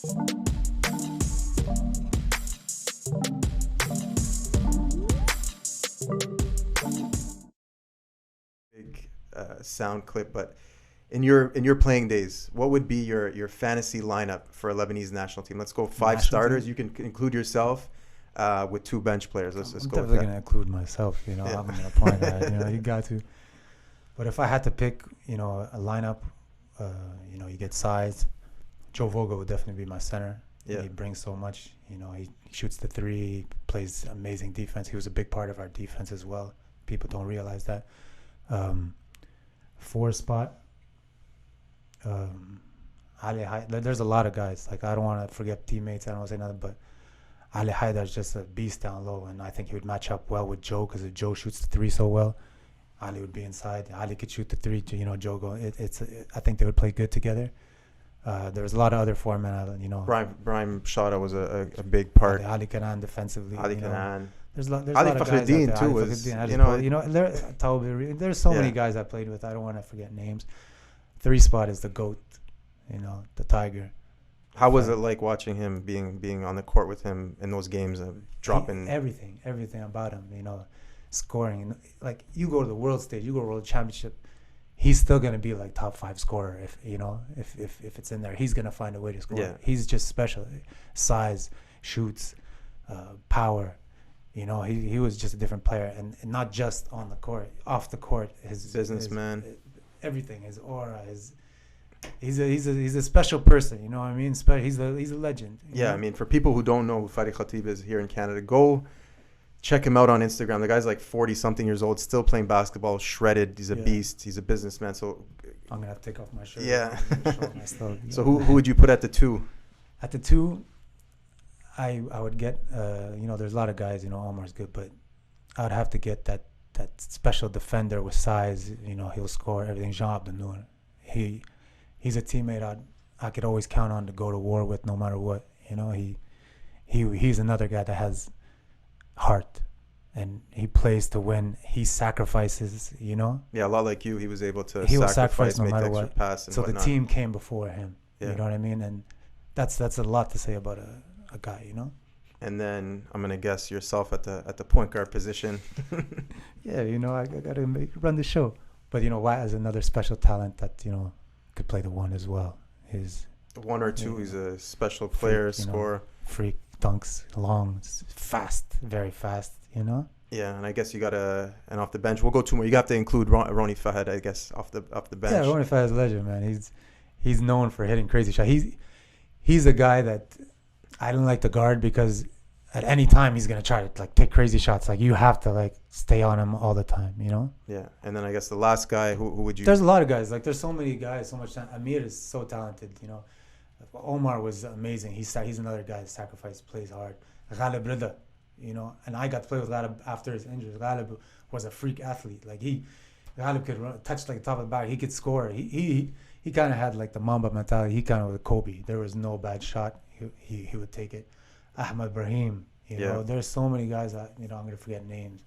Big sound clip, but in your playing days, what would be your fantasy lineup for a Lebanese national team? Let's go five National starters. team? You can include yourself with two bench players. Let's I'm go with definitely that. gonna include myself. Yeah. I'm gonna point guard. You got to. But if I had to pick, a lineup, you get size. Joe Vogel would definitely be my center. Yeah. He brings so much. He shoots the three, plays amazing defense. He was a big part of our defense as well. People don't realize that. Four spot. Ali Haidar. There's a lot of guys. Like, I don't want to forget teammates. I don't want to say nothing, but Ali Haidar's just a beast down low, and I think he would match up well with Joe because if Joe shoots the three so well, Ali would be inside. Ali could shoot the three. Joe go. I think they would play good together. There's a lot of other foremen. Brian Shada was a big part. Ali Kanan defensively. Ali Kanan. There's a Ali lot of guys Fakhreddin out too there. was, There's so Yeah. many guys I played with. I don't want to forget names. Three spot is the GOAT, the Tiger. How was it like watching him being on the court with him in those games and dropping? Everything about him, scoring. Like, you go to the world stage, you go to world championship, he's still gonna be like top 5 scorer if it's in there. He's gonna find a way to score. Yeah. He's just special. Size, shoots, power. He was just a different player, and not just on the court, off the court. His Businessman. Everything, his aura, he's a special person. You know what I mean? He's a legend. Yeah, I mean, for people who don't know who Fadi Khatib is here in Canada, go check him out on Instagram. The guy's like 40-something years old, still playing basketball, shredded. He's a beast. He's a businessman. So I'm gonna have to take off my shirt. Yeah. Myself, So who would you put at the 2? At the 2, I would get there's a lot of guys. Omar's good, but I would have to get that special defender with size. He'll score everything. Jean Abdenour. He's a teammate I could always count on to go to war with no matter what. He's another guy that has heart, and he plays to win. He sacrifices. Yeah, a lot like you. He was able to He will sacrifice, no make matter the extra what. pass and So whatnot. the team came before him. Yeah. You know what I mean? And that's a lot to say about a guy. And then I'm gonna guess yourself at the point guard position. Yeah, I gotta run the show. But Watt is another special talent that could play the 1 as well. His 1 or 2. He's a special player, scorer. Freak, dunks, long, fast, very fast. Yeah, and I guess you gotta, and off the bench, we'll go 2 more. You have to include Ronnie Fahed, I guess, off the bench. Yeah, Ronnie Fahed is a legend, man. He's known for hitting crazy shots. He's a guy that I don't like to guard because at any time he's gonna try to take crazy shots. Like, you have to stay on him all the time. Yeah, and then I guess the last guy, who would you? There's a lot of guys. There's so many guys, so much talent. Amir is so talented. Omar was amazing. He's another guy that sacrifices, plays hard. Ghalib Rida, and I got to play with Ghalib after his injury. Ghalib was a freak athlete. Ghalib could touch the top of the bag. He could score. He kind of had the Mamba mentality. He kind of was Kobe. There was no bad shot. He would take it. Ahmed Brahim, there's so many guys that I'm gonna forget names.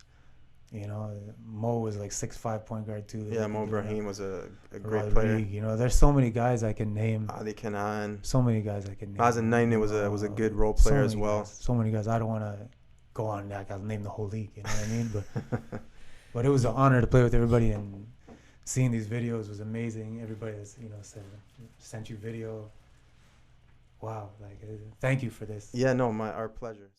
Mo was 6'5" point guard too. Yeah, Mo Brahim was a great Rodrigue, player. There's so many guys I can name. Ali Kanan. So many guys I can name. Mazen Naini was a good role player as well. So many guys. I don't want to go on I'll name the whole league. You know what I mean? But it was an honor to play with everybody, and seeing these videos was amazing. Everybody has sent you video. Wow, thank you for this. Yeah, no, our pleasure.